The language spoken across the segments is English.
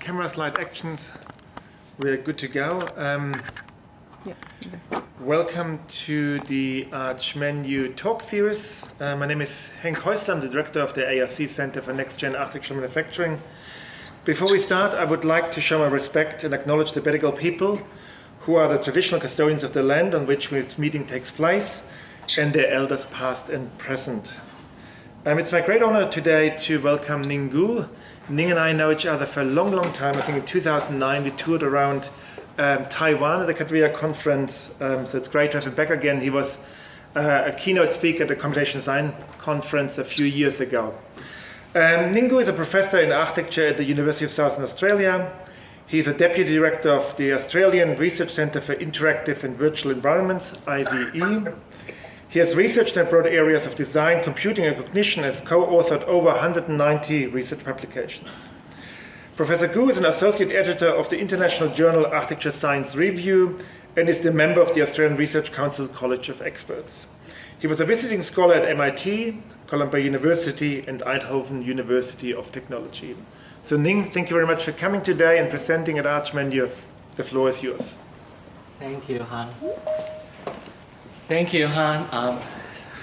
Camera slide actions. We're good to go. Yeah. Welcome to the Arch Menu talk series. My name is Henk Heusler. I'm the director of the ARC Center for Next Gen Architectural Manufacturing. Before we start, I would like to show my respect and acknowledge the Bedegal people, who are the traditional custodians of the land on which this meeting takes place, and their elders past and present. It's my great honor today to welcome Ning Gu. Ning and I know each other for a long, long time. I think in 2009 we toured around Taiwan at the Kadria conference, so it's great to have him back again. He was a keynote speaker at the Computational Design conference a few years ago. Ning Gu is a professor in architecture at the University of Southern Australia. He's a deputy director of the Australian Research Centre for Interactive and Virtual Environments, IVE. He has researched in broad areas of design, computing, and cognition, and has co-authored over 190 research publications. Professor Gu is an associate editor of the international journal Architecture Science Review and is the member of the Australian Research Council College of Experts. He was a visiting scholar at MIT, Columbia University, and Eindhoven University of Technology. So Ning, thank you very much for coming today and presenting at Arch Menu. The floor is yours. Thank you, Han. Thank you, Han.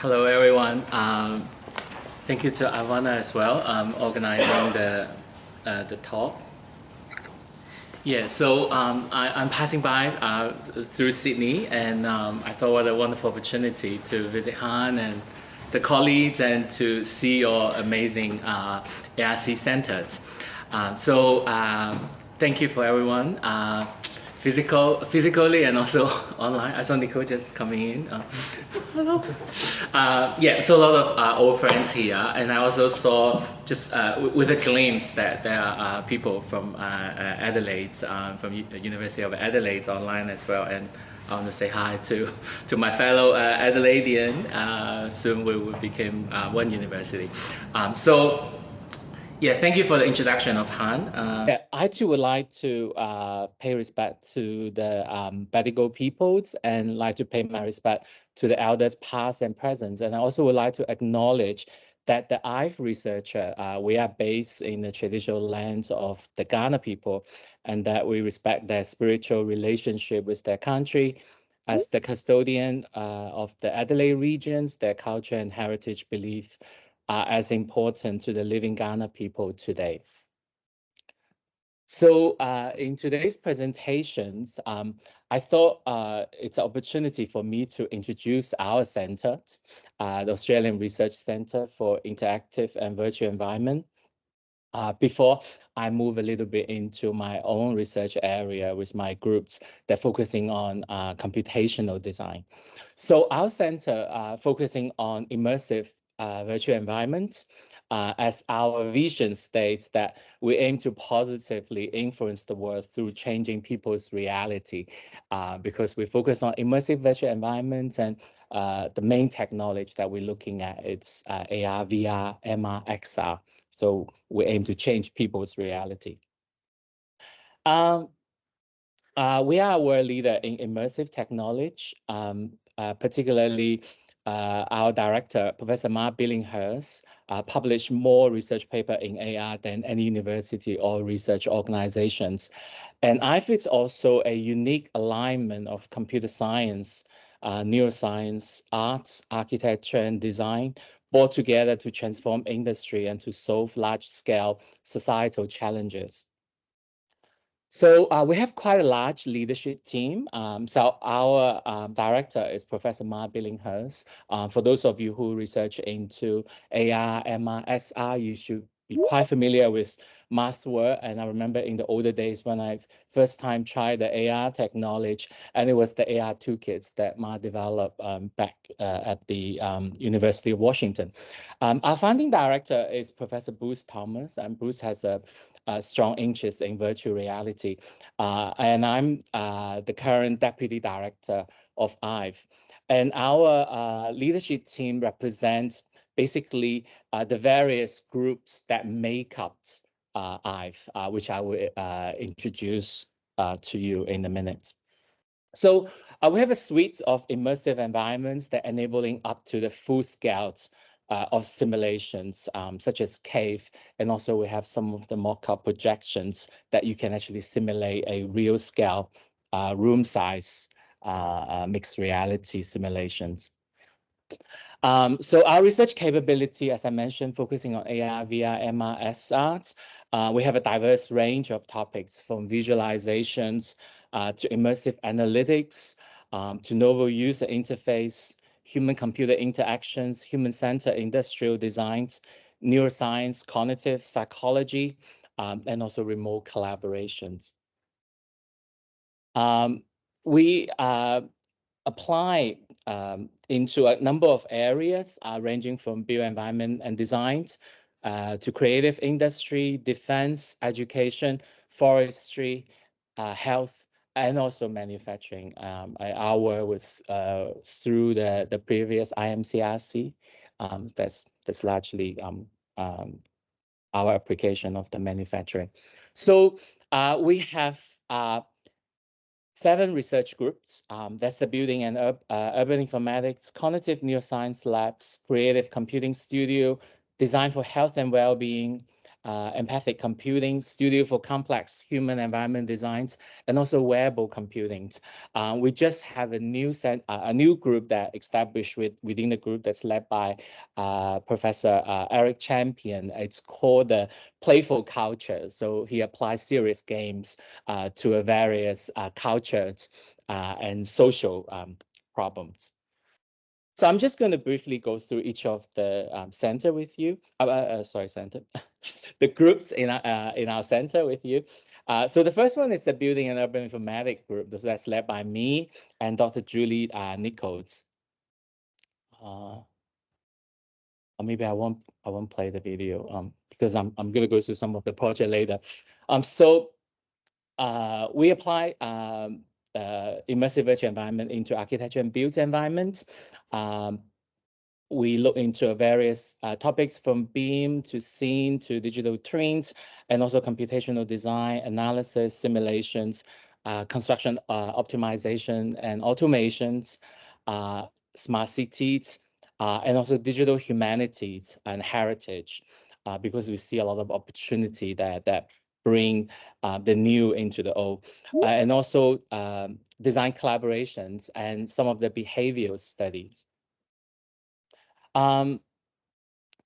Hello, everyone. Thank you to Ivana as well, organizing the talk. Yeah, so I'm passing by through Sydney, and I thought what a wonderful opportunity to visit Han and the colleagues and to see your amazing ARC centers. So thank you for everyone. Physically and also online. I saw Nicole just coming in. Hello. Yeah, so a lot of old friends here, and I also saw just with a glimpse that there are people from Adelaide, from University of Adelaide online as well, and I want to say hi to my fellow Adelaidean. Soon we will become one university. Yeah, thank you for the introduction of Han. I too would like to pay respect to the Bedegal peoples and like to pay my respect to the elders past and present. And I also would like to acknowledge that the IVE researcher, we are based in the traditional lands of the Ghana people, and that we respect their spiritual relationship with their country. As the custodian of the Adelaide regions, their culture and heritage belief are as important to the living Ghana people today. So in today's presentations, I thought it's an opportunity for me to introduce our center, the Australian Research Centre for Interactive and Virtual Environment, before I move a little bit into my own research area with my groups that are focusing on computational design. So our center focusing on immersive virtual environments, as our vision states that we aim to positively influence the world through changing people's reality, because we focus on immersive virtual environments, and the main technology that we're looking at is AR, VR, MR, XR. So we aim to change people's reality. We are a world leader in immersive technology, particularly our director, Professor Mark Billinghurst, published more research paper in AR than any university or research organizations. And IVE is also a unique alignment of computer science, neuroscience, arts, architecture, and design, brought together to transform industry and to solve large-scale societal challenges. So we have quite a large leadership team. So our director is Professor Mark Billinghurst. For those of you who research into AR, MR, SR, you should be quite familiar with Mark's work. And I remember in the older days when I first time tried the AR technology, and it was the AR toolkits that Mark developed back at the University of Washington. Our founding director is Professor Bruce Thomas, and Bruce has a strong interest in virtual reality. And I'm the current deputy director of IVE. And our leadership team represents basically the various groups that make up IVE, which I will introduce to you in a minute. So we have a suite of immersive environments that enabling up to the full scale of simulations, such as CAVE, and also we have some of the mock-up projections that you can actually simulate a real scale room size mixed reality simulations. So our research capability, as I mentioned, focusing on AR, VR, MR, SR. We have a diverse range of topics from visualizations to immersive analytics, to novel user interface, human-computer interactions, human-centered industrial designs, neuroscience, cognitive psychology, and also remote collaborations. We apply into a number of areas ranging from built environment and designs to creative industry, defense, education, forestry, health, and also manufacturing. Our work was through the previous IMCRC. That's largely our application of the manufacturing. So we have 7 research groups. That's the Building and Urban Informatics, Cognitive Neuroscience Labs, Creative Computing Studio, Design for Health and Wellbeing, Empathic Computing, Studio for Complex Human Environment Designs, and also Wearable Computing. We just have a new group that established within the group that's led by Professor Eric Champion. It's called the Playful Culture. So he applies serious games to various cultures and social problems. So I'm just going to briefly go through each of the center with you. The groups in our center with you. So the first one is the Building and Urban Informatics group. That's led by me and Dr. Julie Nichols. Or maybe I won't play the video because I'm going to go through some of the project later. So we apply immersive virtual environment into architecture and built environments. We look into various topics from BIM to scene to digital twins, and also computational design, analysis, simulations, construction optimization and automations, smart cities, and also digital humanities and heritage, because we see a lot of opportunity that bring the new into the old, and also design collaborations and some of the behavioral studies. The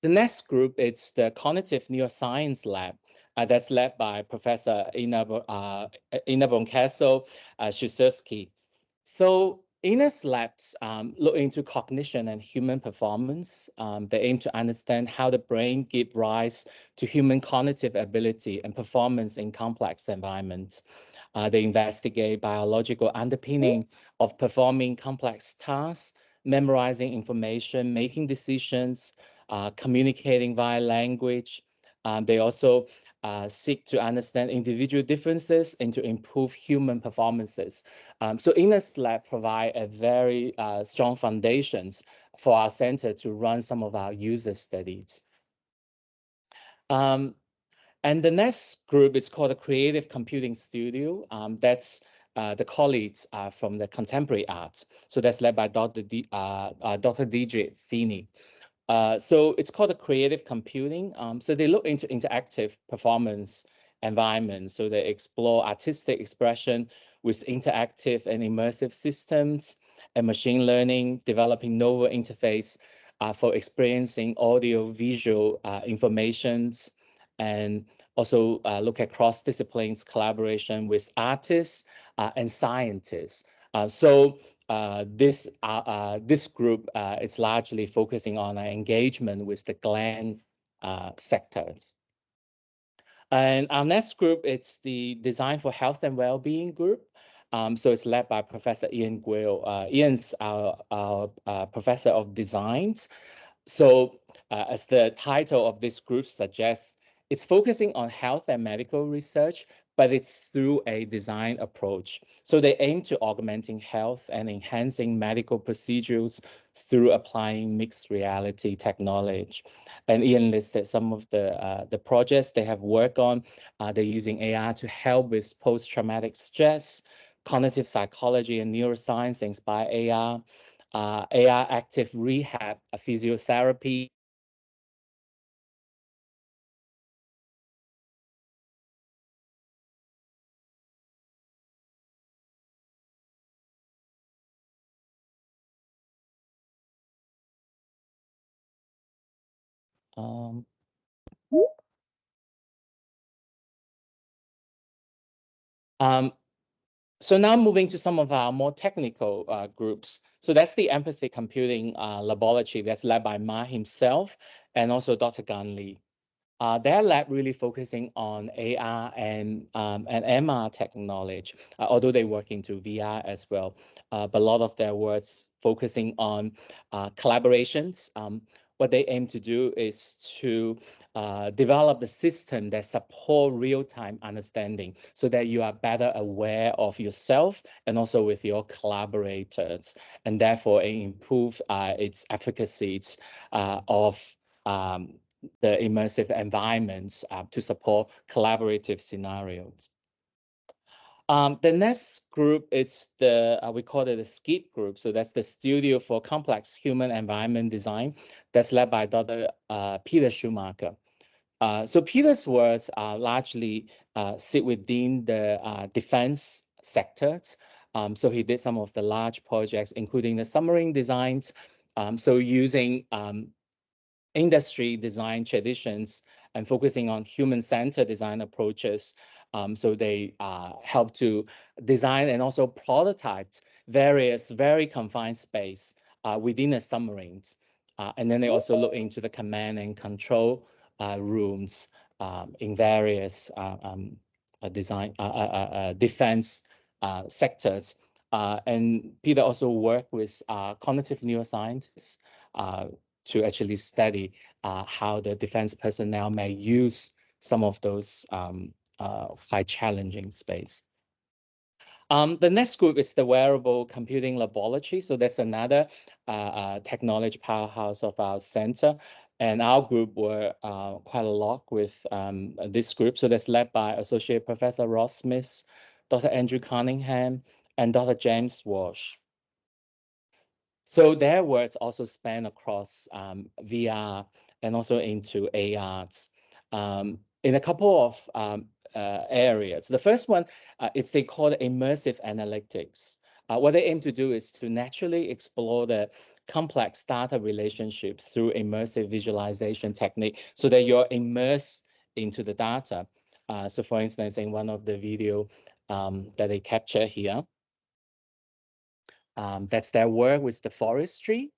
next group is the Cognitive Neuroscience Lab. That's led by Professor Ina Boncaso-Szyszewski. So Ina's labs look into cognition and human performance. They aim to understand how the brain gives rise to human cognitive ability and performance in complex environments. They investigate biological underpinning of performing complex tasks, memorizing information, making decisions, communicating via language. They also seek to understand individual differences and to improve human performances. So Ina's lab provide a very strong foundations for our center to run some of our user studies. And the next group is called the Creative Computing Studio. That's the colleagues from the contemporary art. So that's led by Dr. Deidre Feeney. So it's called a creative computing. So they look into interactive performance environments. So they explore artistic expression with interactive and immersive systems and machine learning, developing novel interface for experiencing audio visual informations, and also look at cross disciplines collaboration with artists and scientists. This group is largely focusing on engagement with the GLAM sectors. And our next group, it's the Design for Health and Wellbeing group. So it's led by Professor Ian Guil. Ian's our professor of designs. So as the title of this group suggests, it's focusing on health and medical research, but it's through a design approach. So they aim to augmenting health and enhancing medical procedures through applying mixed reality technology. And Ian listed some of the projects they have worked on. They're using AR to help with post-traumatic stress, cognitive psychology and neuroscience inspired AR, AR active rehab, physiotherapy, Um, so now moving to some of our more technical groups. So that's the empathy computing laboratory that's led by Ma himself and also Dr. Gan Li. Their lab really focusing on AR and MR technology, although they work into VR as well. But a lot of their works focusing on collaborations. What they aim to do is to develop a system that support real-time understanding so that you are better aware of yourself and also with your collaborators, and therefore improve its efficacy of the immersive environments to support collaborative scenarios. The next group is the, we call it the SCID group. So that's the Studio for Complex Human Environment Design. That's led by Dr. Peter Schumacher. So Peter's works largely sit within the defense sectors. So he did some of the large projects, including the submarine designs. So using industry design traditions and focusing on human-centered design approaches. So they help to design and also prototype various very confined space within the submarines. And then they also look into the command and control rooms in various defense sectors. And Peter also worked with cognitive neuroscientists to actually study how the defense personnel may use some of those quite challenging space. The next group is the wearable computing laboratory. So that's another technology powerhouse of our center. And our group were quite a lot with this group. So that's led by Associate Professor Ross Smith, Dr. Andrew Cunningham, and Dr. James Walsh. So their works also span across VR and also into ARs in a couple of areas. The first one is they call it immersive analytics. What they aim to do is to naturally explore the complex data relationships through immersive visualization technique so that you're immersed into the data. So for instance, in one of the video that they capture here, that's their work with the forestry.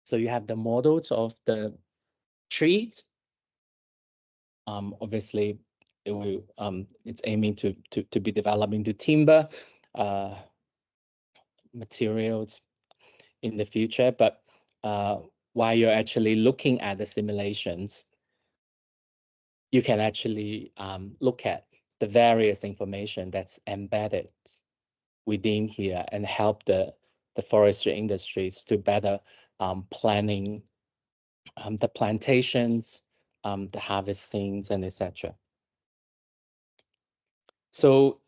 So you have the models of the trees. Obviously, it will, it's aiming to be developed into timber materials in the future. But while you're actually looking at the simulations, you can actually look at the various information that's embedded within here and help the forestry industries to better planning the plantations, the harvestings, and etc. So,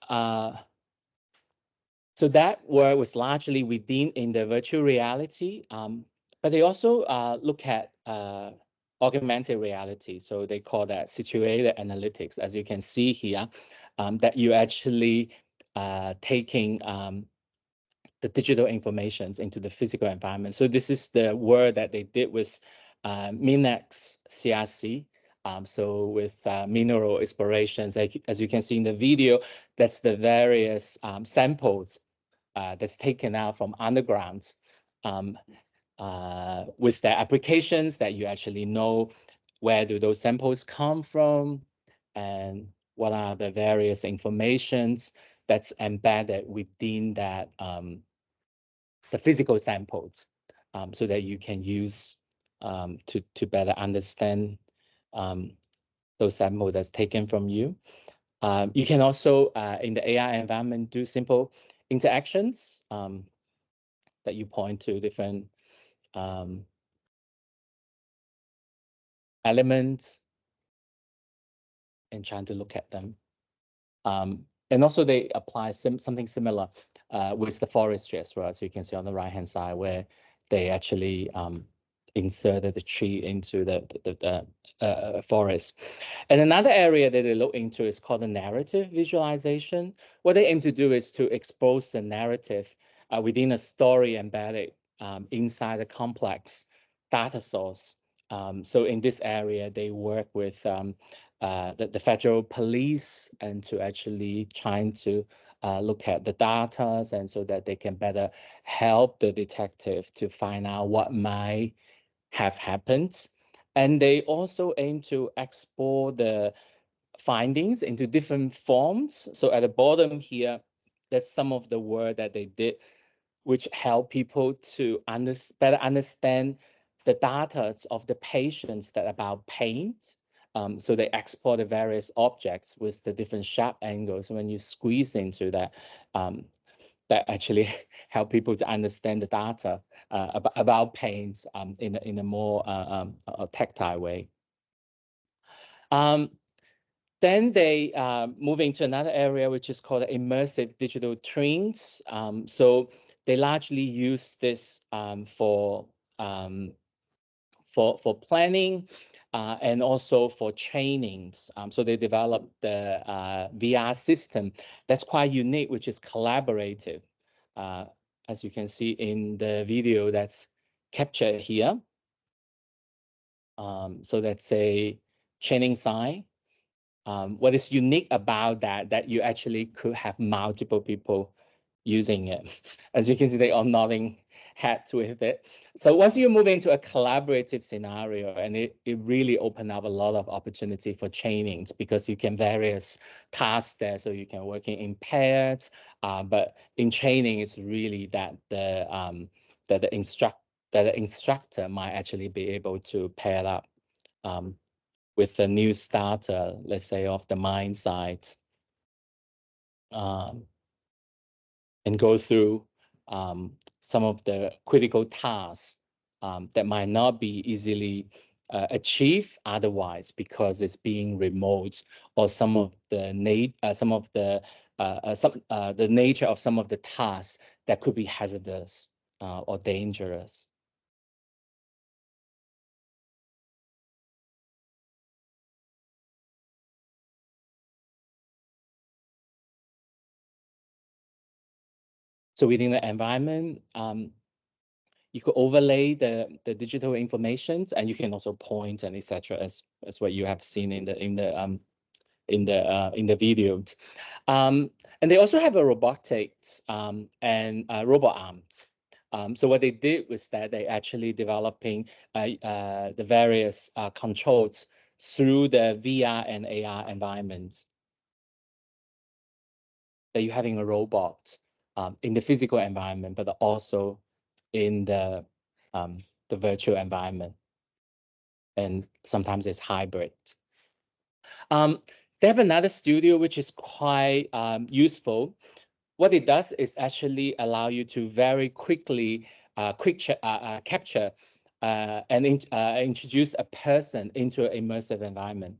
so that work was largely within in the virtual reality, but they also look at augmented reality. So they call that situated analytics, as you can see here, that you actually taking the digital informations into the physical environment. So this is the work that they did with MinEx CRC. So with mineral explorations, as you can see in the video, that's the various samples that's taken out from underground with the applications that you actually know where do those samples come from and what are the various informations that's embedded within that the physical samples, so that you can use to better understand those samples that's taken from you. You can also, in the AI environment, do simple interactions that you point to different elements and trying to look at them. And also they apply something similar with the forestry as well. So you can see on the right-hand side where they actually inserted the tree into the forest. And another area that they look into is called the narrative visualization. What they aim to do is to expose the narrative within a story embedded inside a complex data source. So in this area, they work with the federal police and to actually trying to look at the data and so that they can better help the detective to find out what might have happened. And they also aim to explore the findings into different forms. So at the bottom here, that's some of the work that they did, which help people to better understand the data of the patients that about pain. So they explore the various objects with the different sharp angles. When you squeeze into that, that actually help people to understand the data about pains in a more tactile way. Then they move into another area, which is called immersive digital twins. So they largely use this for planning and also for trainings. So they developed the VR system that's quite unique, which is collaborative. As you can see in the video that's captured here. So that's a training sign. What is unique about that you actually could have multiple people using it. As you can see, they are nodding heads with it. So once you move into a collaborative scenario, and it really opened up a lot of opportunity for trainings because you can various tasks there. So you can work in pairs, but in training, it's really that the instructor might actually be able to pair up with a new starter, let's say of the mind side, and go through some of the critical tasks that might not be easily achieved otherwise because it's being remote, or the nature of some of the tasks that could be hazardous or dangerous. So within the environment, you could overlay the digital information, and you can also point and etc. as what you have seen in the video. And they also have a robotics and robot arms. So what they did was that they actually developing the various controls through the VR and AR environments. That you're having a robot in the physical environment, but also in the virtual environment, and sometimes it's hybrid. They have another studio which is quite useful. What it does is actually allow you to very quickly capture and introduce a person into an immersive environment.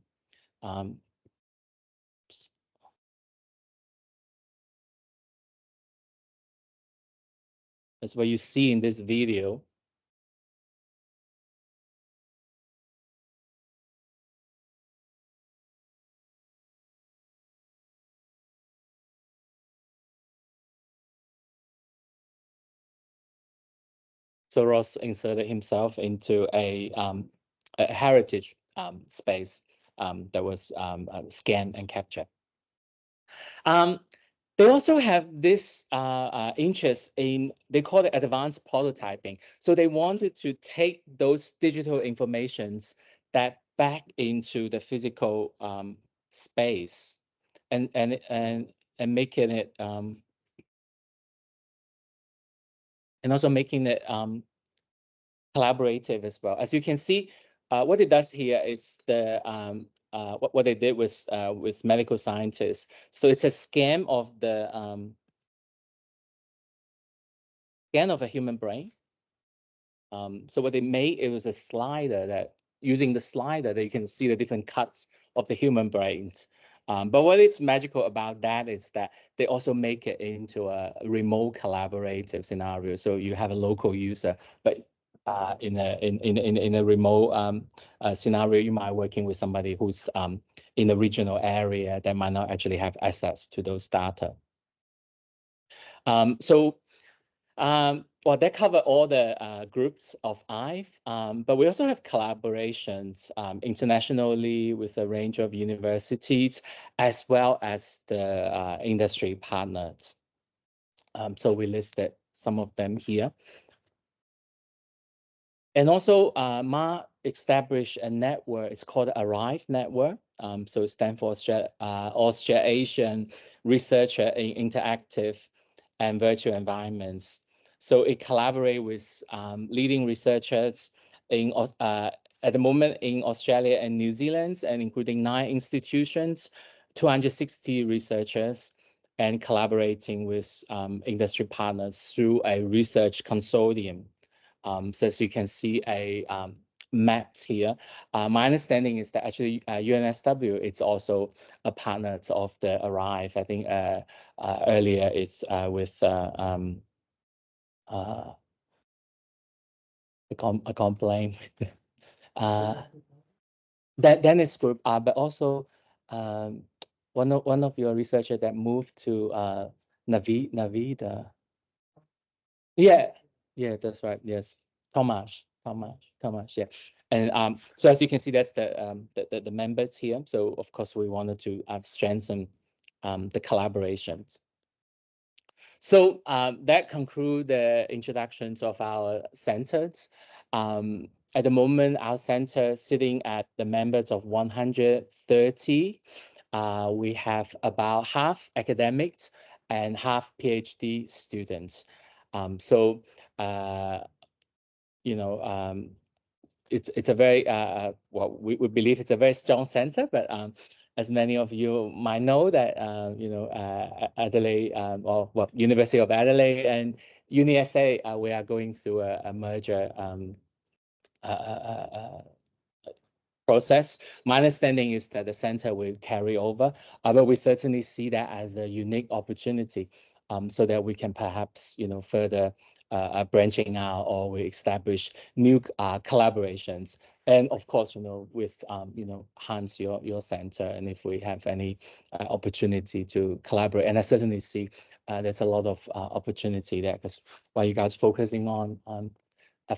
That's what you see in this video. So Ross inserted himself into a heritage space that was scanned and captured. They also have this interest in, they call it advanced prototyping. So they wanted to take those digital informations that back into the physical space and making it and also making it collaborative as well. As you can see, what it does here is the what they did was with medical scientists. So it's a scan of the scan of a human brain. So what they made, it was a slider that using the slider that you can see the different cuts of the human brains. But what is magical about that is that they also make it into a remote collaborative scenario. So you have a local user, but in a remote scenario, you might be working with somebody who's in a regional area that might not actually have access to those data. well, they cover all the groups of IVE, but we also have collaborations internationally with a range of universities, as well as the industry partners. So we listed some of them here. And also, Ma established a network. It's called ARRIVE Network. So it stands for Australasian Researcher in Interactive and Virtual Environments. So it collaborates with leading researchers in at the moment in Australia and New Zealand, and including 9 institutions, 260 researchers, and collaborating with industry partners through a research consortium. So as you can see a maps here. My understanding is that actually UNSW is also a partner of the ARRIVE. I think earlier it's with I can't blame that Dennis group, but also one of your researchers that moved to Navida. Yeah, that's right. Yes, Tomasz, yeah. And so as you can see, that's the members here. So of course we wanted to strengthen the collaborations. So that concludes the introductions of our centers. At the moment, our center is sitting at the members of 130. We have about half academics and half PhD students. So you know, it's a very well, we believe it's a very strong center, but as many of you might know that you know, Adelaide or well, University of Adelaide and UniSA, we are going through a merger process. My understanding is that the center will carry over, but we certainly see that as a unique opportunity, so that we can perhaps, you know, further branching out, or we establish new collaborations. And of course, you know, with you know, Hans, your center, and if we have any opportunity to collaborate, and I certainly see there's a lot of opportunity there, because while you guys focusing on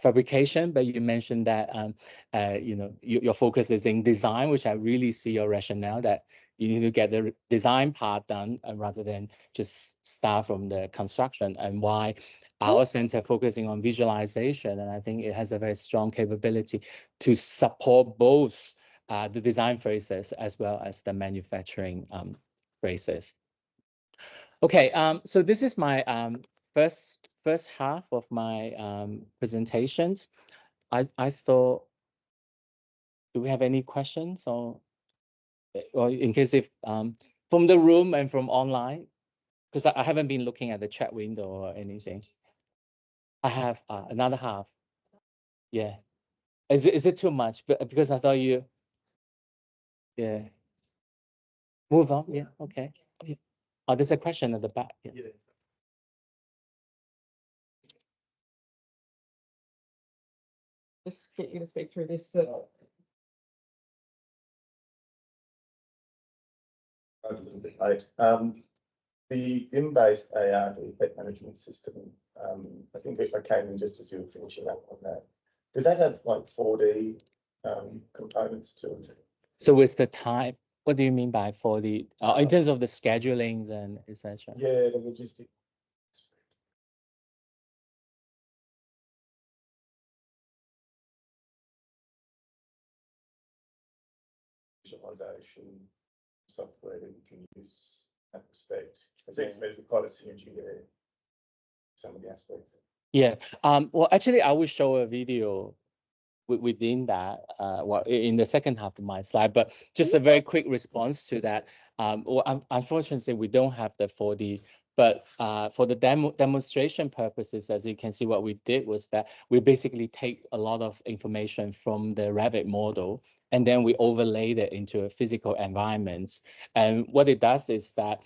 fabrication, but you mentioned that you know, your focus is in design, which I really see your rationale that you need to get the design part done rather than just start from the construction, and why our center focusing on visualization. And I think it has a very strong capability to support both the design phases as well as the manufacturing phases. Okay, so this is my first half of my presentations. I thought, do we have any questions, or in case if from the room and from online, because I haven't been looking at the chat window or anything. I have another half. Yeah, is it too much? But because I thought you, yeah, move on. Yeah, okay. Oh, there's a question at the back. Yeah. Just get you to speak through this. A little bit late. The IM-based AR, the pet management system, I think I came in just as you were finishing up on that. Does that have like 4D components to it? So with the type, what do you mean by 4D? In terms of the schedulings and etc. Yeah, the logistics. Visualization software that you can use in that respect. It seems to me there's quite a synergy there, some of the aspects. Yeah. Well, actually, I will show a video within that, well, in the second half of my slide, but just a very quick response to that. Well, unfortunately, we don't have the 4D, but for the demonstration purposes, as you can see, what we did was that we basically take a lot of information from the Revit model, and then we overlaid it into a physical environments. And what it does is that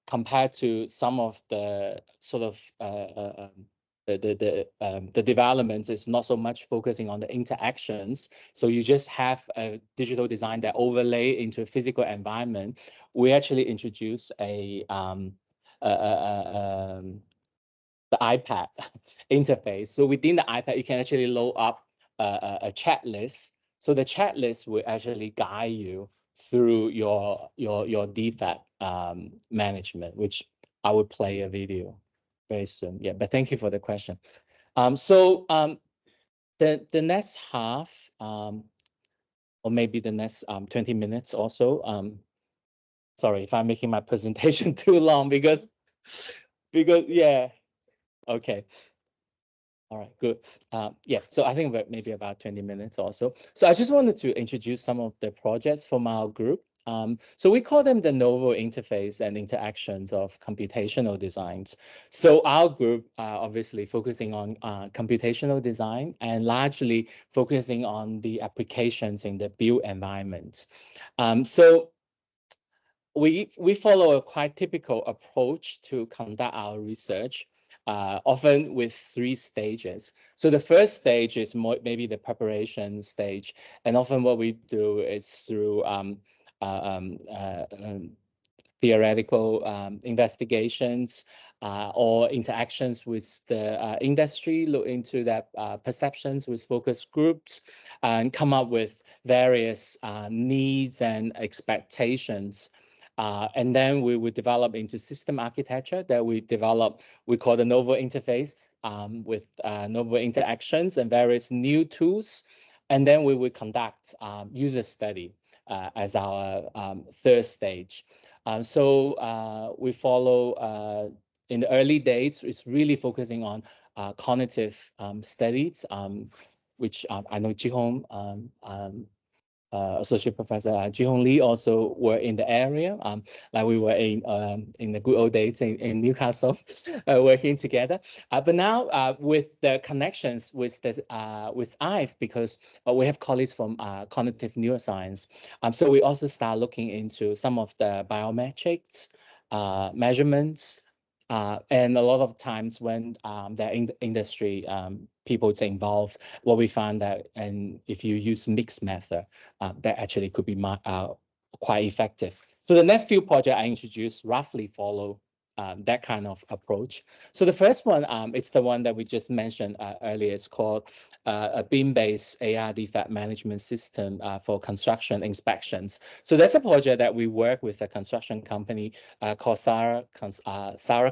compared to some of the sort of the developments is not so much focusing on the interactions. So you just have a digital design that overlay into a physical environment. We actually introduce a the iPad interface. So within the iPad, you can actually load up a chat list. So the chat list will actually guide you through your defect management, which I will play a video very soon. Yeah, but thank you for the question. The next half, or maybe the next 20 minutes or so. Sorry if I'm making my presentation too long because yeah, okay. All right, good. Yeah, so I think maybe about 20 minutes or so. So I just wanted to introduce some of the projects from our group. So we call them the novel interface and interactions of computational designs. So our group obviously focusing on computational design and largely focusing on the applications in the built environments. So we follow a quite typical approach to conduct our research, often with 3 stages. So the first stage is maybe the preparation stage, and often what we do is through theoretical investigations or interactions with the industry, look into their perceptions with focus groups, and come up with various needs and expectations. And then we would develop into system architecture that we call the novel interface with novel interactions and various new tools. And then we would conduct user study as our third stage. We follow in the early days, it's really focusing on cognitive studies, which I know Jihong, Associate Professor Ji-Hong Lee also were in the area. Like we were in the good old days in Newcastle, working together. But now with the connections with IVE, because we have colleagues from cognitive neuroscience, so we also start looking into some of the biometrics measurements. And a lot of times when the industry people is involved, what we found that, and if you use mixed method, that actually could be quite effective. So the next few projects I introduced roughly follow that kind of approach. So the first one, it's the one that we just mentioned earlier. It's called a BIM-based AR defect management system for construction inspections. So that's a project that we work with a construction company called Sarah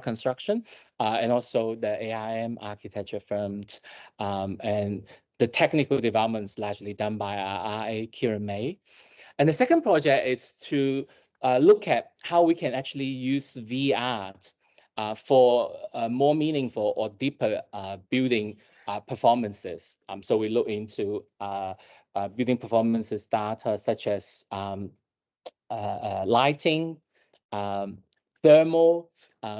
Construction, and also the AIM architecture firms. And the technical development is largely done by our RA, Kieran May. And the second project is to look at how we can actually use VR for more meaningful or deeper building performances. So we look into building performances data such as lighting, thermal,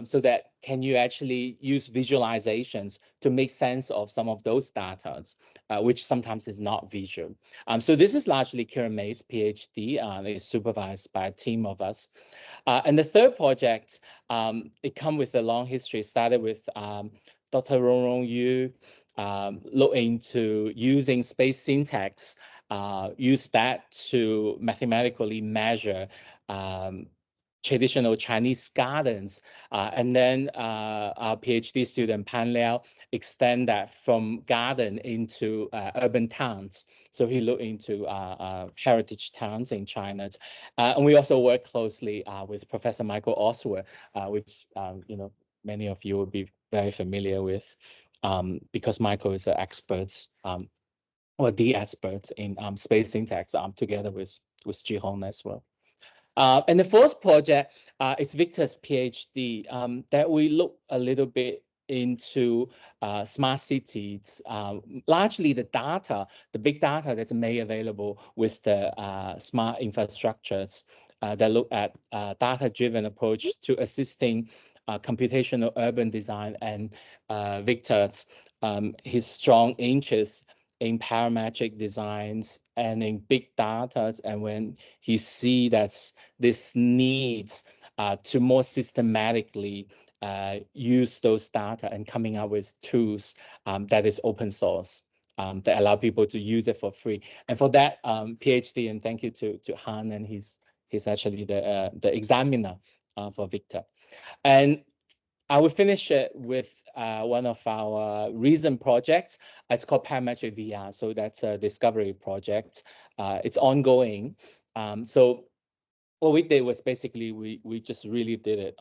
so that can you actually use visualizations to make sense of some of those data, which sometimes is not visual. So this is largely Kieran May's PhD. It's supervised by a team of us. And the third project, it comes with a long history. Started with Dr. Rong Yu, look into using space syntax, use that to mathematically measure traditional Chinese gardens, and then our PhD student Pan Liao extend that from garden into urban towns. So he looked into heritage towns in China, and we also work closely with Professor Michael Oswer, which many of you will be very familiar with, because Michael is an expert, or the expert in space syntax, together with Ji-Hong as well. And the fourth project is Victor's PhD, that we look a little bit into smart cities, largely the data, the big data that's made available with the smart infrastructures that look at data-driven approach to assisting computational urban design. And Victor's, his strong interest in parametric designs and in big data, and when he see that this needs to more systematically use those data and coming up with tools that is open source, that allow people to use it for free. And for that PhD, and thank you to Han, and he's actually the examiner for Victor. And I will finish it with one of our recent projects. It's called Parametric VR. So that's a discovery project. It's ongoing. So what we did was basically we just really did it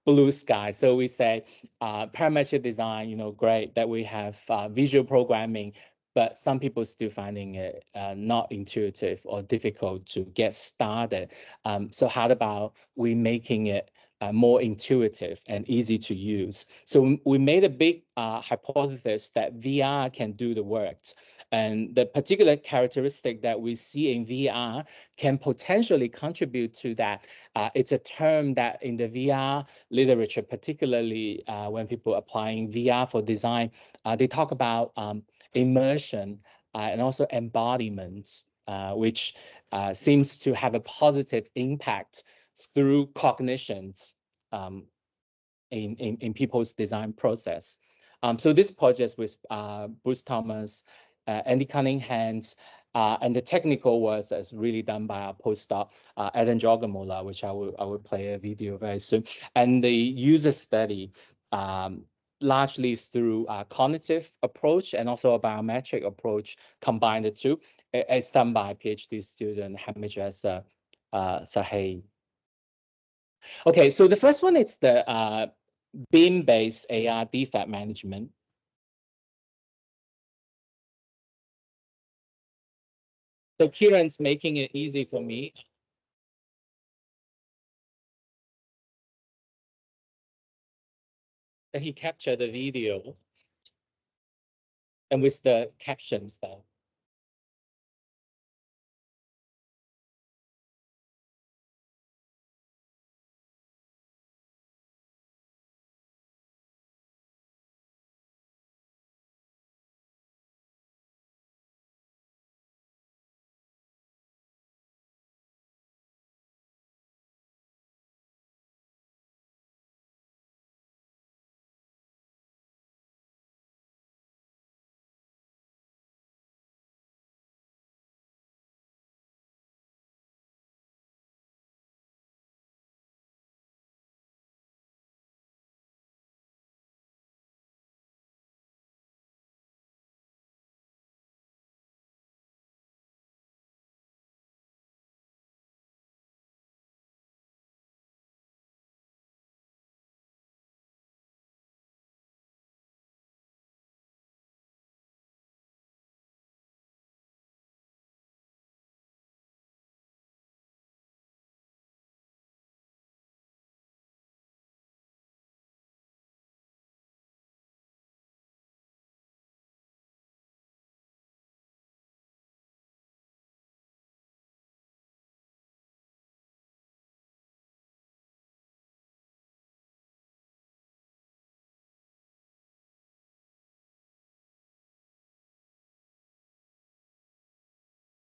blue sky. So we say parametric design, great that we have visual programming, but some people still finding it not intuitive or difficult to get started. So how about we making it more intuitive and easy to use? So we made a big hypothesis that VR can do the work. And the particular characteristic that we see in VR can potentially contribute to that. It's a term that in the VR literature, particularly when people applying VR for design, they talk about immersion and also embodiment, which seems to have a positive impact through cognitions in people's design process. So this project with Bruce Thomas, Andy Cunningham, and the technical was is really done by our postdoc, Adam Jogamola, which I will play a video very soon. And the user study, largely through a cognitive approach and also a biometric approach, combined the two. It's done by PhD student Hamid Sahai. Okay, so the first one is the BIM-based AR defect management. So Kieran's making it easy for me. That he captured the video and with the captions there.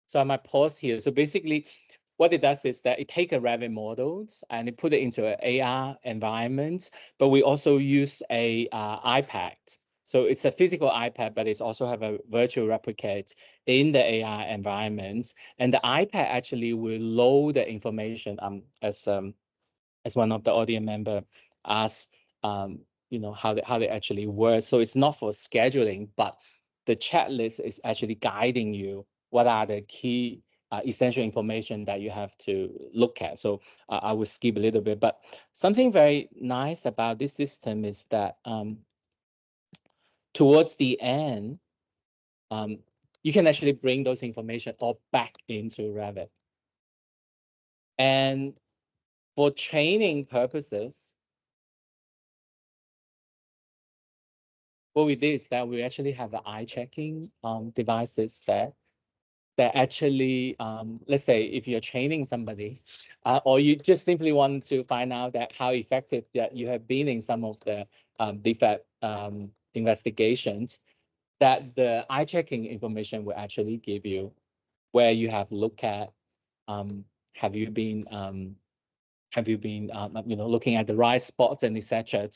So I might pause here. So basically, what it does is that it takes a Revit models and it put it into an AR environment, but we also use a iPad. So it's a physical iPad, but it's also have a virtual replicate in the AR environment. And the iPad actually will load the information as one of the audience member asked, how they actually work. So it's not for scheduling, but the checklist is actually guiding you what are the key essential information that you have to look at. So I will skip a little bit, but something very nice about this system is that towards the end, you can actually bring those information all back into Revit. And for training purposes, what we did is that we actually have the eye checking devices that actually, let's say if you're training somebody or you just simply want to find out that how effective that you have been in some of the defect investigations, that the eye checking information will actually give you where you have looked at, have you been looking at the right spots and etc.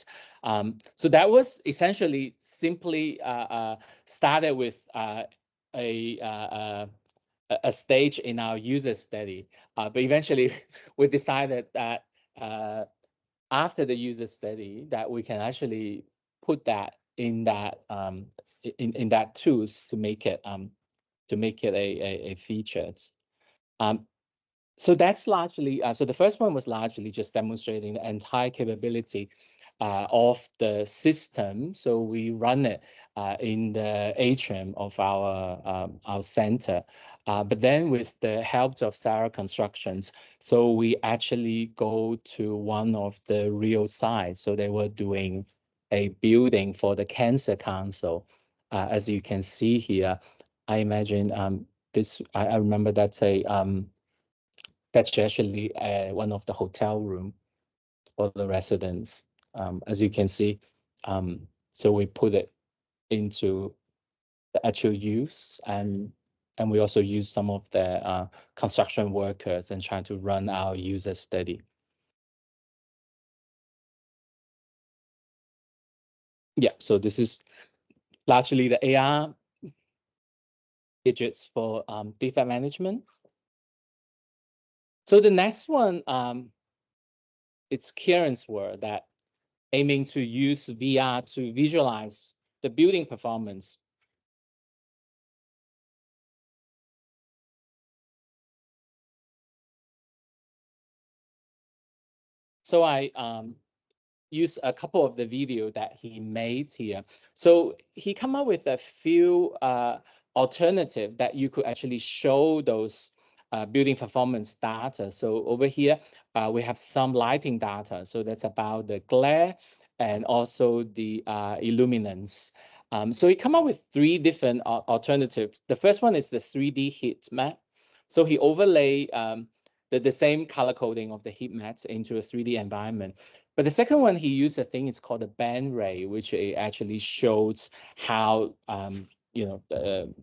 So that was essentially simply started with a stage in our user study, but eventually we decided that after the user study that we can actually put that in that in that tools to make it a featured. So that's largely, so the first one was largely just demonstrating the entire capability of the system. So we run it in the atrium of our center. But then with the help of Sarah Constructions, so we actually go to one of the real sites. So they were doing a building for the Cancer Council. As you can see here, I imagine this, I remember that's actually one of the hotel room for the residents, as you can see. So we put it into the actual use, and we also use some of the construction workers and trying to run our user study. Yeah, so this is largely the AR widgets for defect management. So the next one, it's Kieran's work that aiming to use VR to visualize the building performance. So I use a couple of the video that he made here. So he come up with a few alternative that you could actually show those building performance data. So over here, we have some lighting data. So that's about the glare and also the illuminance. So he come up with three different alternatives. The first one is the 3D heat map. So he overlay the same color coding of the heat maps into a 3D environment. But the second one, he used a thing, it's called a band ray, which it actually shows how the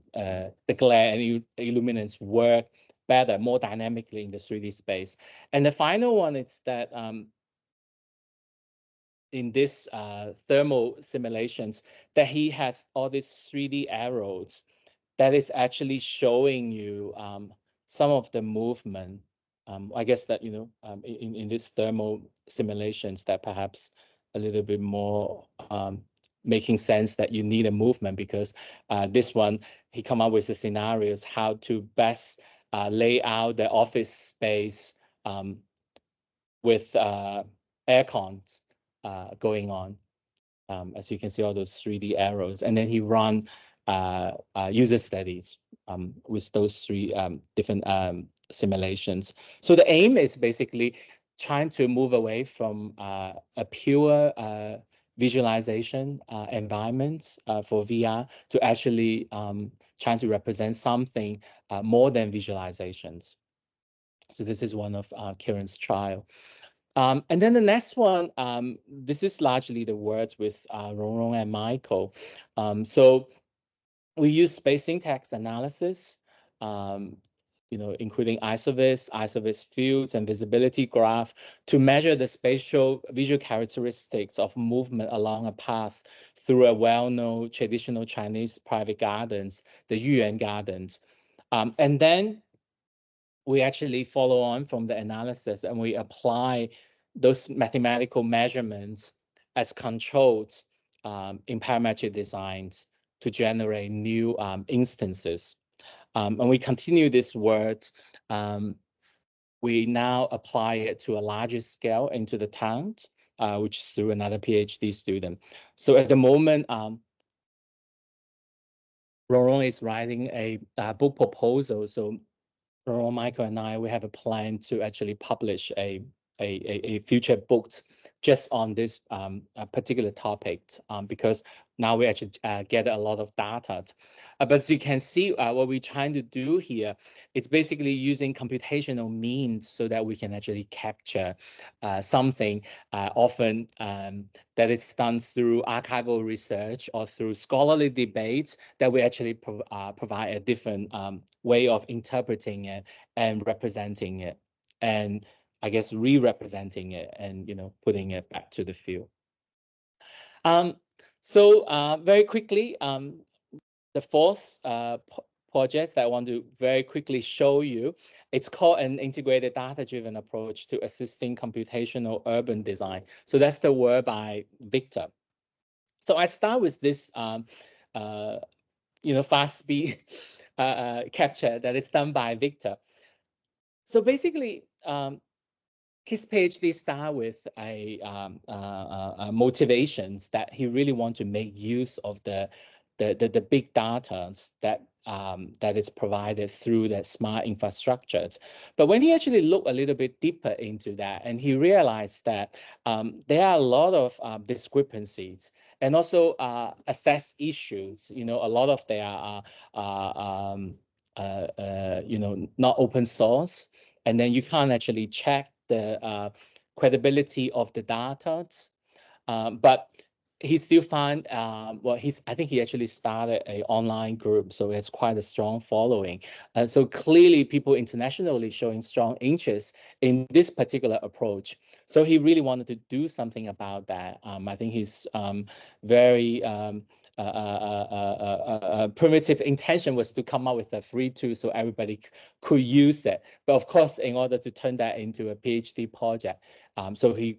glare and illuminance work better, more dynamically in the 3D space. And the final one is that in this thermal simulations, that he has all these 3D arrows that is actually showing you some of the movement. I guess that, in this thermal simulations that perhaps a little bit more making sense that you need a movement, because this one, he come up with the scenarios how to best lay out the office space with air cons going on. As you can see, all those 3D arrows. And then he run user studies with those three different simulations. So the aim is basically trying to move away from a pure visualization environment for VR to actually trying to represent something more than visualizations. So this is one of Kieran's trial. And then the next one, this is largely the words with Rong and Michael. So we use space syntax analysis, including isovis fields, and visibility graph to measure the spatial visual characteristics of movement along a path through a well-known traditional Chinese private gardens, the Yuan Gardens. And then we actually follow on from the analysis and we apply those mathematical measurements as controls in parametric designs to generate new instances. And we continue this work. We now apply it to a larger scale into the town, which is through another PhD student. So at the moment, Rong is writing a book proposal. So Ron, Michael, and I, we have a plan to actually publish a future book just on this particular topic, because now we actually get a lot of data. But as you can see, what we're trying to do here, it's basically using computational means so that we can actually capture something often that is done through archival research or through scholarly debates, that we actually provide a different way of interpreting it and representing it, and I guess re-representing it and putting it back to the field. So very quickly, the fourth projects that I want to very quickly show you. It's called an integrated data-driven approach to assisting computational urban design. So that's the work by Victor. So I start with this, fast speed capture that is done by Victor. So basically, his PhD start with a motivations that he really want to make use of the big data that is provided through the smart infrastructures. But when he actually looked a little bit deeper into that, and he realized that there are a lot of discrepancies and also assess issues. A lot of they are not open source, and then you can't actually check the credibility of the data. But he still find, I think he actually started an online group, so it's quite a strong following. So clearly people internationally showing strong interest in this particular approach. So he really wanted to do something about that. I think his very primitive intention was to come up with a free tool so everybody could use it. But of course, in order to turn that into a PhD project, so he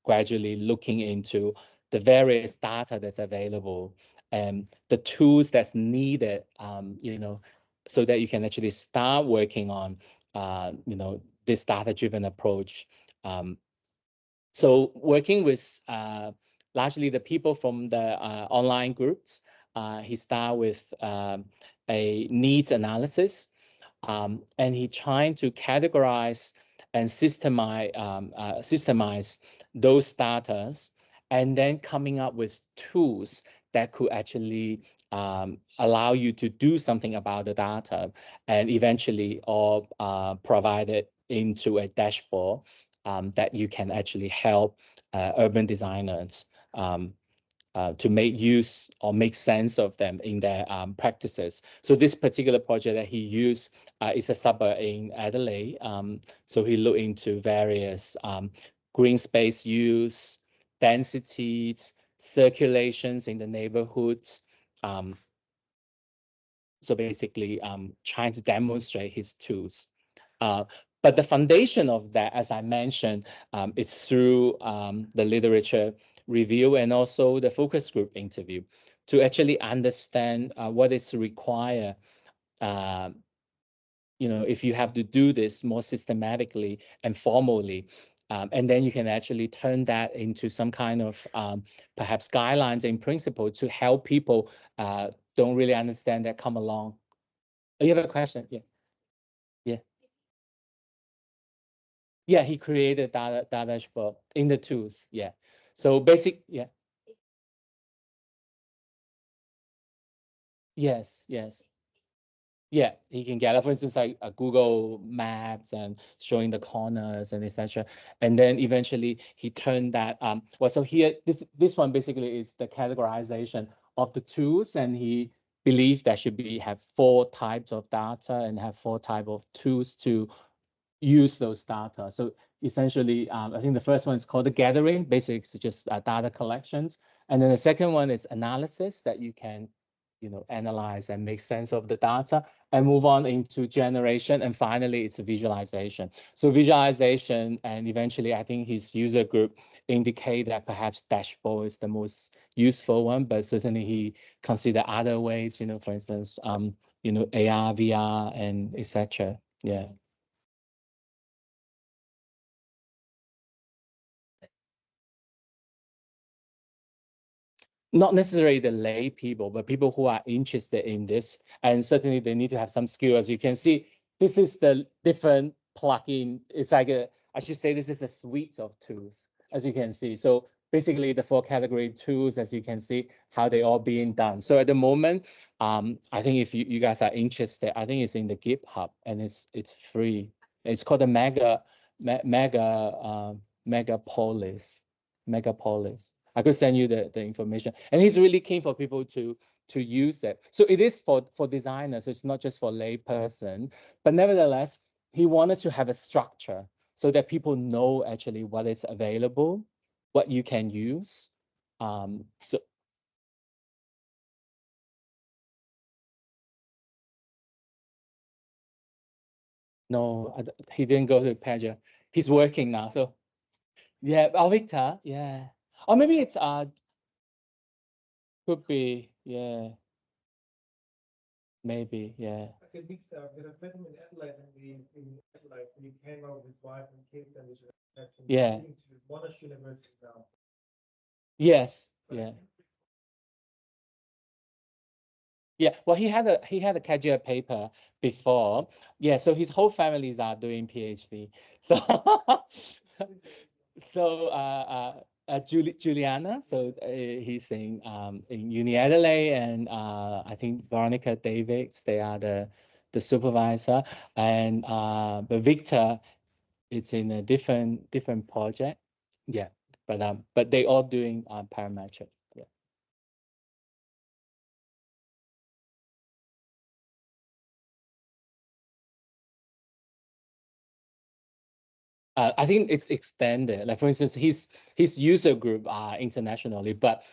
gradually looking into the various data that's available and the tools that's needed, so that you can actually start working on, this data-driven approach. So working with largely the people from the online groups, he started with a needs analysis, and he trying to categorize and systemize those data, and then coming up with tools that could actually allow you to do something about the data, and eventually all provide it into a dashboard that you can actually help urban designers to make use or make sense of them in their practices. So this particular project that he used is a suburb in Adelaide. So he looked into various green space use, densities, circulations in the neighborhoods. So basically trying to demonstrate his tools. But the foundation of that, as I mentioned, is through the literature review and also the focus group interview to actually understand what is required. If you have to do this more systematically and formally, and then you can actually turn that into some kind of perhaps guidelines in principle to help people don't really understand that come along. Oh, you have a question? Yeah. Yeah. Yeah, he created data dashboard in the tools. Yeah. So yeah. Yes, yes. Yeah, he can gather, for instance, like Google Maps and showing the corners and etc. And then eventually he turned that well, so here this one basically is the categorization of the tools, and he believed that should have 4 types of data and have 4 types of tools to use those data. So essentially, I think the first one is called the gathering, basically it's just data collections. And then the second one is analysis, that you can, analyze and make sense of the data and move on into generation. And finally, it's a visualization. So visualization, and eventually, I think his user group indicate that perhaps dashboard is the most useful one, but certainly he consider other ways, for instance, AR, VR, and etc. Yeah. Not necessarily the lay people, but people who are interested in this. And certainly they need to have some skill. As you can see, this is the different plugin. It's like I should say this is a suite of tools, as you can see. So basically the 4 category tools, as you can see, how they all being done. So at the moment, I think if you guys are interested, I think it's in the GitHub and it's free. It's called the Megapolis. I could send you the information, and he's really keen for people to use it. So it is for designers. It's not just for lay person, but nevertheless, he wanted to have a structure so that people know actually what is available, what you can use. So No, he didn't go to Padua. He's working now. So yeah, Victor, yeah. Or maybe it's could be, yeah. Maybe, yeah. Okay, Victor, because I've met him in Adelaide, in Adelaide, when he came over with his wife and kids, and Yeah. to Monash University now. Yes, yeah. Yeah, well, he had a casual paper before. Yeah, so his whole families are doing PhD. So Juliana, so he's in Uni Adelaide, and I think Veronica Davids, they are the supervisor, and but Victor, it's in a different project. Yeah, but they all doing parametric. Yeah. I think it's extended. Like for instance, his user group are internationally, but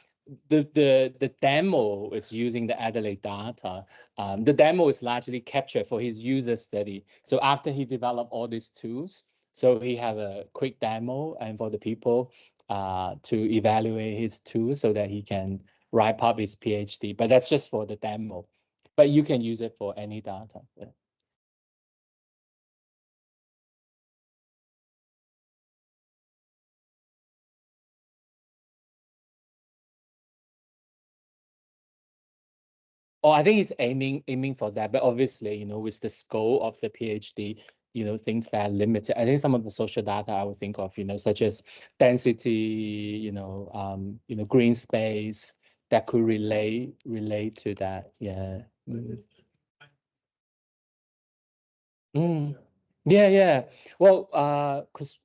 the demo is using the Adelaide data. The demo is largely captured for his user study. So after he developed all these tools, so he have a quick demo and for the people to evaluate his tool so that he can write up his PhD. But that's just for the demo. But you can use it for any data. Yeah. Oh, I think he's aiming for that, but obviously, with the scope of the PhD, things that are limited. I think some of the social data I would think of, such as density, green space that could relate to that. Yeah. Mm. Yeah. Well, because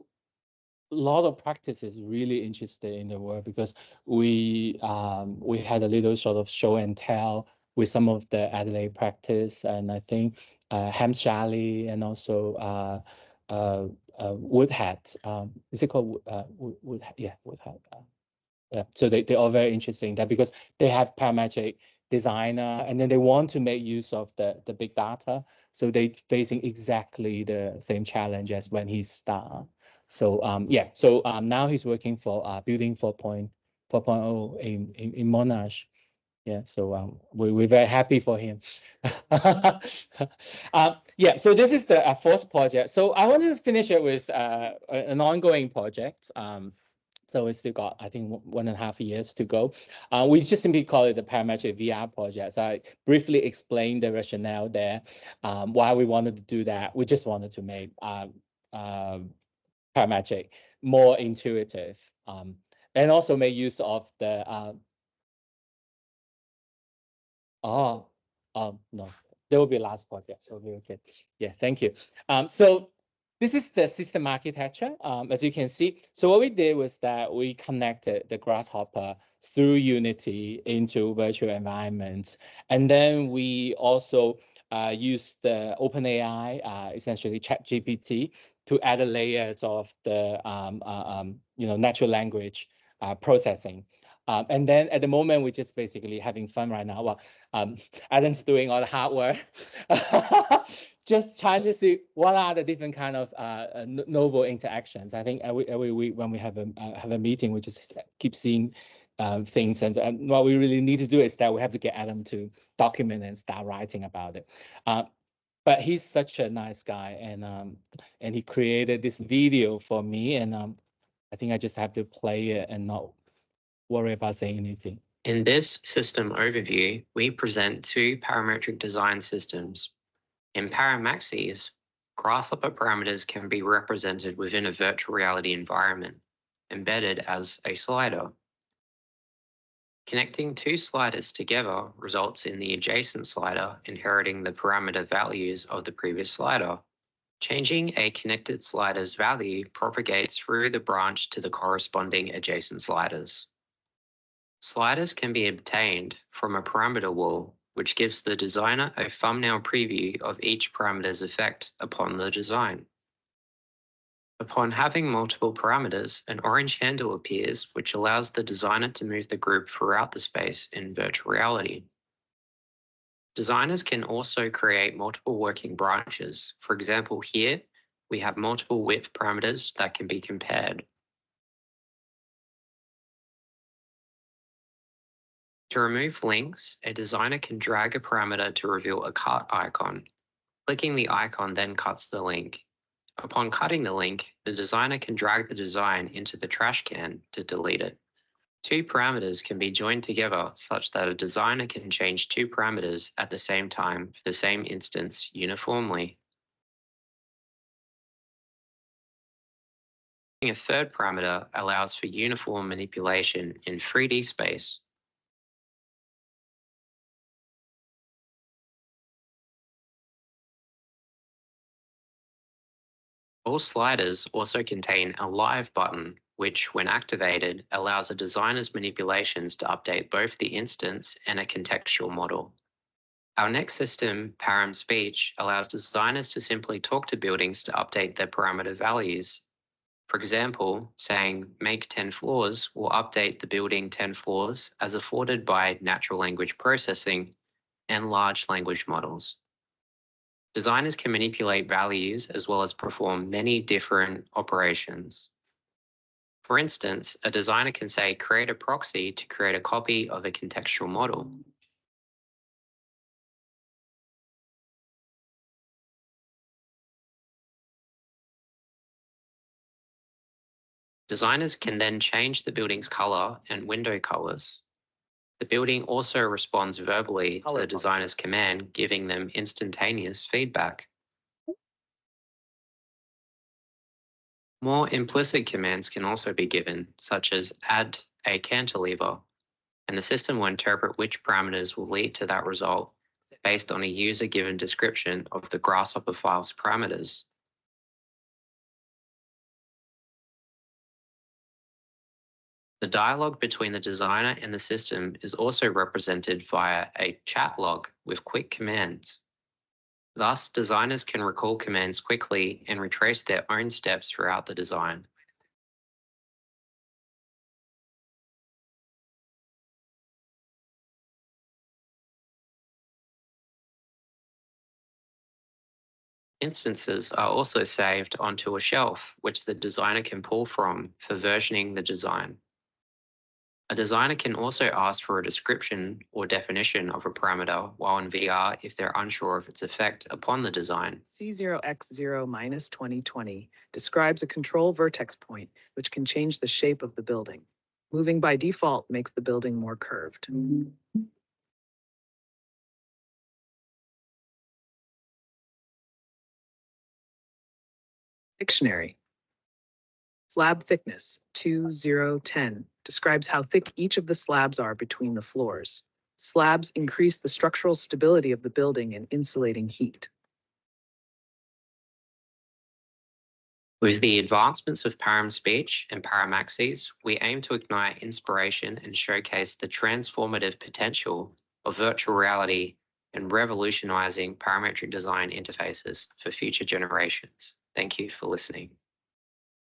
a lot of practice is really interested in the work because we had a little sort of show and tell with some of the Adelaide practice, and I think Hamshali and also Woodhead. Is it called Woodhead? Yeah, Woodhead. Yeah. So they're all very interesting that because they have parametric designer and then they want to make use of the big data. So they facing exactly the same challenge as when he started. So yeah, so now he's working for Building 4.0 in Monash. Yeah, so we're very happy for him. Yeah, so this is the fourth project. So I want to finish it with an ongoing project. So we still got, I think, 1.5 years to go. We just simply call it the parametric VR project. So I briefly explained the rationale there, why we wanted to do that. We just wanted to make parametric more intuitive, and also make use of the no, there will be last project, so we'll okay. Yeah, thank you. So this is the system architecture, as you can see. So what we did was that we connected the Grasshopper through Unity into virtual environments, and then we also used the OpenAI, essentially ChatGPT, to add a layers of the natural language processing. And then at the moment, we're just basically having fun right now. Well, Adam's doing all the hard work, just trying to see what are the different kind of novel interactions. I think every week when we have a meeting, we just keep seeing things. And what we really need to do is that we have to get Adam to document and start writing about it. But he's such a nice guy, and he created this video for me, and I think I just have to play it and not worry about saying anything. In this system overview, we present two parametric design systems. In Paramaxes, Grasshopper parameters can be represented within a virtual reality environment, embedded as a slider. Connecting two sliders together results in the adjacent slider inheriting the parameter values of the previous slider. Changing a connected slider's value propagates through the branch to the corresponding adjacent sliders. Sliders can be obtained from a parameter wall, which gives the designer a thumbnail preview of each parameter's effect upon the design. Upon having multiple parameters, an orange handle appears, which allows the designer to move the group throughout the space in virtual reality. Designers can also create multiple working branches. For example, here we have multiple width parameters that can be compared. To remove links, a designer can drag a parameter to reveal a cut icon. Clicking the icon then cuts the link. Upon cutting the link, the designer can drag the design into the trash can to delete it. Two parameters can be joined together such that a designer can change two parameters at the same time for the same instance uniformly. A third parameter allows for uniform manipulation in 3D space. All sliders also contain a live button, which, when activated, allows a designer's manipulations to update both the instance and a contextual model. Our next system, Param Speech, allows designers to simply talk to buildings to update their parameter values. For example, saying make 10 floors will update the building 10 floors as afforded by natural language processing and large language models. Designers can manipulate values as well as perform many different operations. For instance, a designer can say create a proxy to create a copy of a contextual model. Designers can then change the building's color and window colors. The building also responds verbally to the designer's command, giving them instantaneous feedback. More implicit commands can also be given, such as add a cantilever, and the system will interpret which parameters will lead to that result based on a user-given description of the Grasshopper file's parameters. The dialogue between the designer and the system is also represented via a chat log with quick commands. Thus, designers can recall commands quickly and retrace their own steps throughout the design. Instances are also saved onto a shelf, which the designer can pull from for versioning the design. A designer can also ask for a description or definition of a parameter while in VR if they're unsure of its effect upon the design. C0x0-2020 describes a control vertex point, which can change the shape of the building. Moving by default makes the building more curved. Dictionary. Slab thickness, 2, 0, 10, describes how thick each of the slabs are between the floors. Slabs increase the structural stability of the building and insulating heat. With the advancements of Param Speech and Paramaxes, we aim to ignite inspiration and showcase the transformative potential of virtual reality and revolutionizing parametric design interfaces for future generations. Thank you for listening.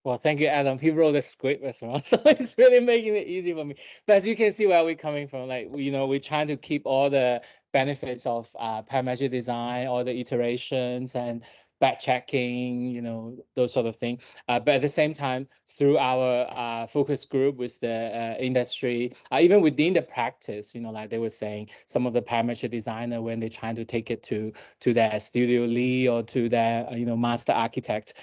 Well, thank you, Adam. He wrote a script as well, so it's really making it easy for me. But as you can see where we're coming from, like, we're trying to keep all the benefits of parametric design, all the iterations and back checking, those sort of things. But at the same time, through our focus group with the industry, even within the practice, like they were saying, some of the parametric designer, when they're trying to take it to their studio lead or to their master architect,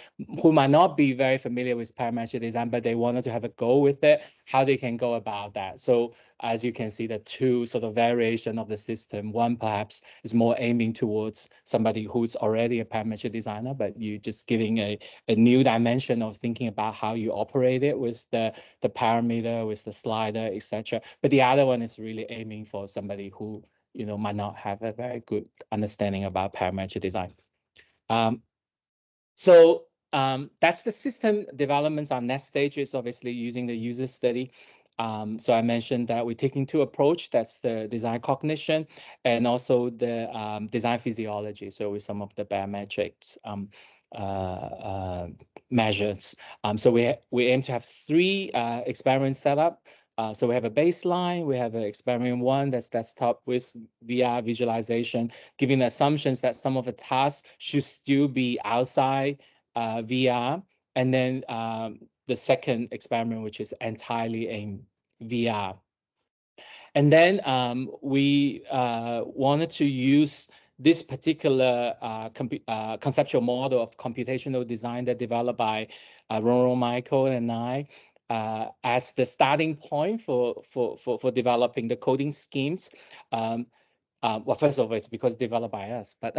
who might not be very familiar with parametric design, but they wanted to have a go with it, how they can go about that. So as you can see, the two sort of variation of the system, one perhaps is more aiming towards somebody who's already a parametric designer, but you just giving a new dimension of thinking about how you operate it with the parameter, with the slider, etc. But the other one is really aiming for somebody who might not have a very good understanding about parametric design. So that's the system developments. Our next stage is obviously using the user study. So I mentioned that we're taking two approach. That's the design cognition and also the design physiology. So with some of the parametrics measures. So we aim to have 3 experiments set up. So we have a baseline, we have an experiment 1 that's desktop with VR visualization, giving assumptions that some of the tasks should still be outside VR. And then the second experiment, which is entirely in VR. And then we wanted to use this particular conceptual model of computational design that developed by Ron Michael and I as the starting point for developing the coding schemes. Well, first of all, it's because developed by us, but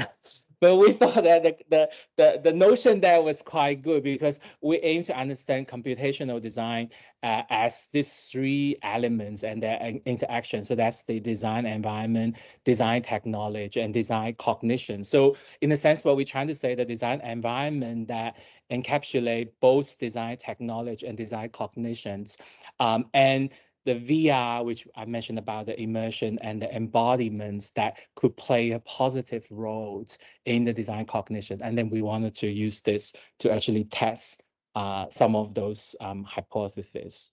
we thought that the notion there was quite good because we aim to understand computational design as these 3 elements and their interaction. So that's the design environment, design technology, and design cognition. So in a sense, what we're trying to say, the design environment that encapsulate both design technology and design cognitions, and the VR, which I mentioned about the immersion and the embodiments that could play a positive role in the design cognition. And then we wanted to use this to actually test some of those hypotheses.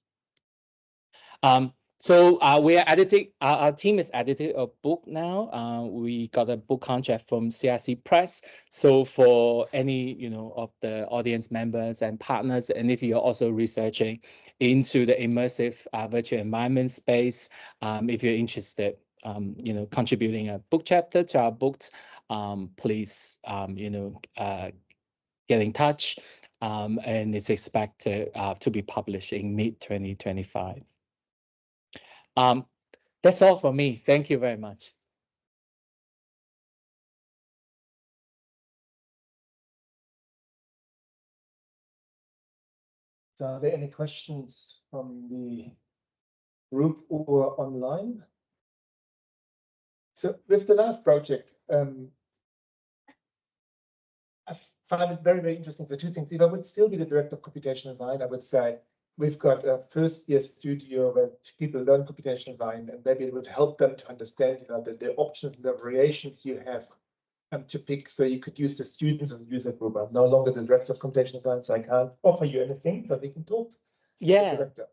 So we are editing, our team is editing a book now. We got a book contract from CRC Press. So for any, of the audience members and partners, and if you're also researching into the immersive virtual environment space, if you're interested, contributing a book chapter to our books, please, get in touch. And it's expected to be published in mid-2025. That's all for me. Thank you very much. So are there any questions from the group or online? So with the last project, I found it very, very interesting for 2 things. If I would still be the director of computational design, I would say we've got a first-year studio where people learn computational design, and maybe it would help them to understand, the options and the variations you have to pick. So you could use the students as a user group. I'm no longer the director of computational design, so I can't offer you anything, but we can talk. Yeah. The director.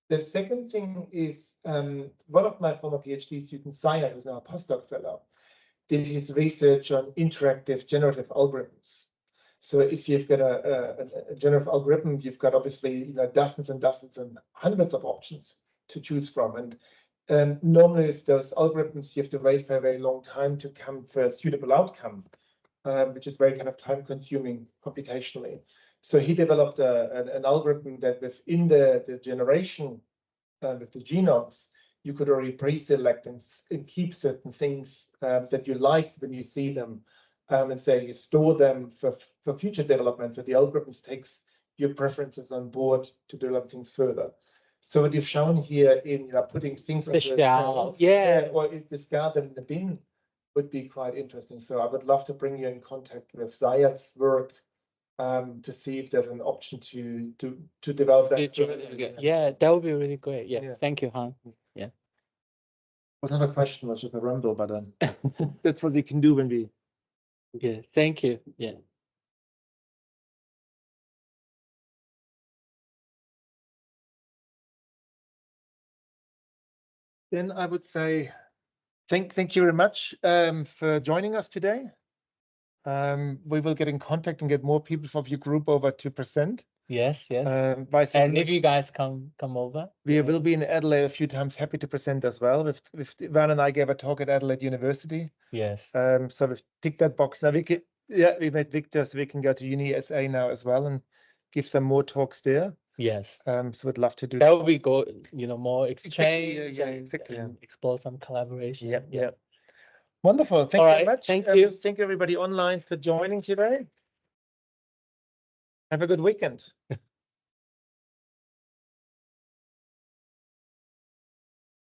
The second thing is one of my former PhD students, Zayat, who's now a postdoc fellow, did his research on interactive generative algorithms. So if you've got a generative algorithm, you've got obviously dozens and dozens and hundreds of options to choose from. And normally with those algorithms, you have to wait for a very long time to come for a suitable outcome, which is very kind of time consuming computationally. So he developed an algorithm that within the generation with the genomes, you could already pre-select and keep certain things that you liked when you see them, and say you store them for future development. So the algorithms takes your preferences on board to develop things further. So what you've shown here in putting things on the shelf, or discard them in the bin would be quite interesting. So I would love to bring you in contact with Zayat's work to see if there's an option to develop that. Yeah, that would be really great. Yeah. Thank you, Han. Yeah. Was not a question, was just a rumble, but that's what we can do when we. Yeah, thank you. Yeah. Then I would say thank you very much for joining us today. We will get in contact and get more people from your group over to present. Yes. And if you guys come over, we will be in Adelaide a few times. Happy to present as well. With Van and I gave a talk at Adelaide University. Yes. So we've ticked that box. Now we met Victor, so we can go to Uni SA now as well and give some more talks there. Yes. So we'd love to do that. Would be good. More exchange exactly. and explore some collaboration. Yeah. Wonderful. Thank you very much. Thank you. Thank everybody online for joining today. Have a good weekend.